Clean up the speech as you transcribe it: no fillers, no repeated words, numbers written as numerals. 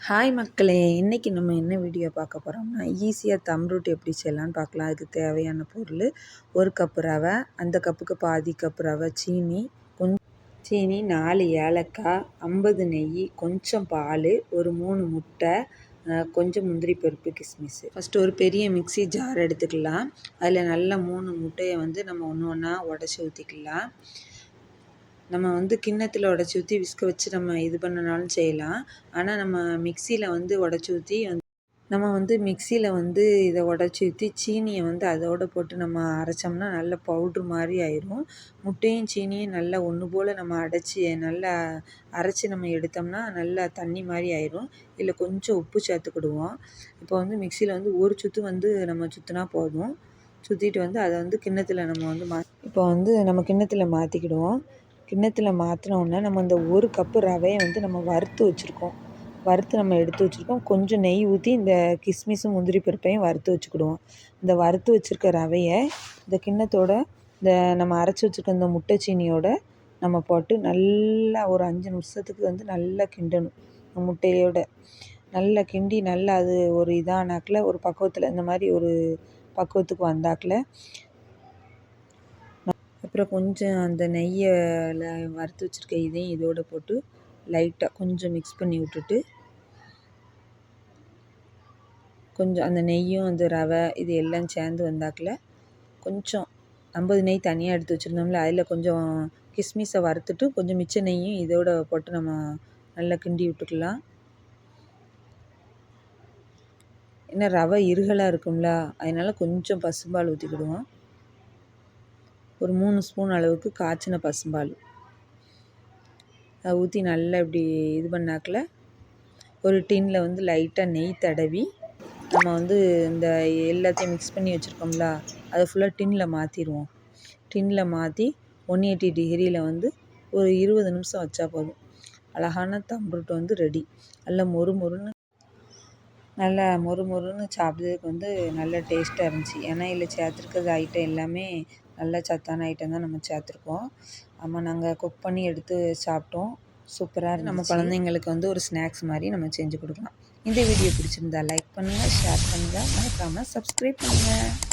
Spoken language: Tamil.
ஹாய் மக்களே, இன்றைக்கி நம்ம என்ன வீடியோ பார்க்க போகிறோம்னா ஈஸியாக தம் ரூட் எப்படி செய்யலான்னு பார்க்கலாம். அதுக்கு தேவையான பொருள் 1 கப்பு ரவை, அந்த கப்புக்கு பாதி கப் ரவை, சீனி 4 ஏலக்காய், 50 நெய், கொஞ்சம் பால், ஒரு 3 முட்டை, கொஞ்சம் முந்திரி பருப்பு, கிஸ்மிஸ். ஃபஸ்ட்டு ஒரு பெரிய மிக்ஸி ஜார் எடுத்துக்கலாம். அதில் நல்லா 3 முட்டையை நம்ம ஒன்று ஒன்றா உடச்சி ஊற்றிக்கலாம். நம்ம கிண்ணத்தில் உடச்சி ஊற்றி விஸ்க வச்சு நம்ம இது பண்ணனாலும் செய்யலாம். ஆனால் நம்ம மிக்சியில் உடச்சி ஊற்றி நம்ம மிக்சியில் இதை உடச்சி ஊற்றி சீனியை அதோடு போட்டு நம்ம அரைச்சோம்னா நல்ல பவுட்ரு மாதிரி ஆயிரும். முட்டையும் சீனியும் நல்லா ஒன்று போல் நம்ம நல்லா அரைச்சி நம்ம எடுத்தோம்னா நல்லா தண்ணி மாதிரி ஆயிரும். இல்லை கொஞ்சம் உப்பு சேர்த்துக்கிடுவோம். இப்போ மிக்சியில் ஒரு சுற்று நம்ம சுற்றினா போதும். சுற்றிட்டு அதை கிண்ணத்தில் நம்ம இப்போ நம்ம கிண்ணத்தில் மாற்றிக்கிடுவோம். கிண்ணத்தில் மாற்றினோன்னே நம்ம இந்த 1 கப்பு ரவையை நம்ம வறுத்து வச்சுருக்கோம். நம்ம எடுத்து வச்சுருக்கோம். கொஞ்சம் நெய் ஊற்றி இந்த கிஸ்மிஸும் முந்திரி பருப்பையும் வறுத்து வச்சுக்கிடுவோம். இந்த வறுத்து வச்சுருக்க ரவையை இந்த கிண்ணத்தோட நம்ம அரைச்சி வச்சுருக்க இந்த முட்டை சீனியோட நம்ம போட்டு நல்லா ஒரு 5 நிமிஷத்துக்கு நல்லா கிண்டணும். முட்டையோட நல்லா கிண்டி நல்லா அது ஒரு இதானாக்கில் ஒரு பக்குவத்தில் இந்த மாதிரி ஒரு பக்குவத்துக்கு வந்தாக்கில் அப்புறம் கொஞ்சம் அந்த நெய்யில் வறுத்து வச்சுருக்க இதையும் இதோடு போட்டு லைட்டாக கொஞ்சம் மிக்ஸ் பண்ணி விட்டுட்டு, கொஞ்சம் அந்த நெய்யும் அந்த ரவை இது எல்லாம் சேர்ந்து வந்தாக்கில் கொஞ்சம் 50 நெய் தனியாக எடுத்து வச்சுருந்தோம்ல, அதில் கொஞ்சம் கிஸ்மிஸை வறுத்துட்டு கொஞ்சம் மிச்ச நெய்யும் இதோடு போட்டு நம்ம நல்லா கிண்டி விட்டுக்கலாம். ஏன்னா ரவை இருகலாக இருக்கும்ல, அதனால் கொஞ்சம் பசும்பால் ஊற்றிக்கிடுவோம். ஒரு 3 ஸ்பூன் அளவுக்கு காய்ச்சின பசும்பால் அதை ஊற்றி நல்லா இப்படி இது பண்ணாக்கில் ஒரு டின்னில் லைட்டாக நெய் தடவி நம்ம இந்த எல்லாத்தையும் மிக்ஸ் பண்ணி வச்சுருக்கோம்ல, அதை ஃபுல்லாக டின்னில் மாற்றிடுவோம். டின்னில் மாற்றி 180 டிகிரியில் ஒரு 20 நிமிஷம் வச்சா போதும். அழகான தம் ரூட் ரெடி. நல்லா மொறுமொறுன்னு சாப்பிட்றதுக்கு நல்ல டேஸ்ட்டாக இருந்துச்சு. ஏன்னா இதில் சேர்த்துருக்கிறது ஐட்டம் எல்லாமே நல்ல சத்தான ஐட்டம் தான் நம்ம சேர்த்துருக்கோம். ஆமாம், நாங்கள் குக் பண்ணி எடுத்து சாப்பிட்டோம். சூப்பராக இருந்துச்சு. நம்ம குழந்தைங்களுக்கு ஒரு ஸ்நாக்ஸ் மாதிரி நம்ம செஞ்சு கொடுக்கலாம். இந்த வீடியோ பிடிச்சிருந்தா லைக் பண்ணுங்கள், ஷேர் பண்ணுங்கள், மறக்காமல் சப்ஸ்கிரைப் பண்ணுங்கள்.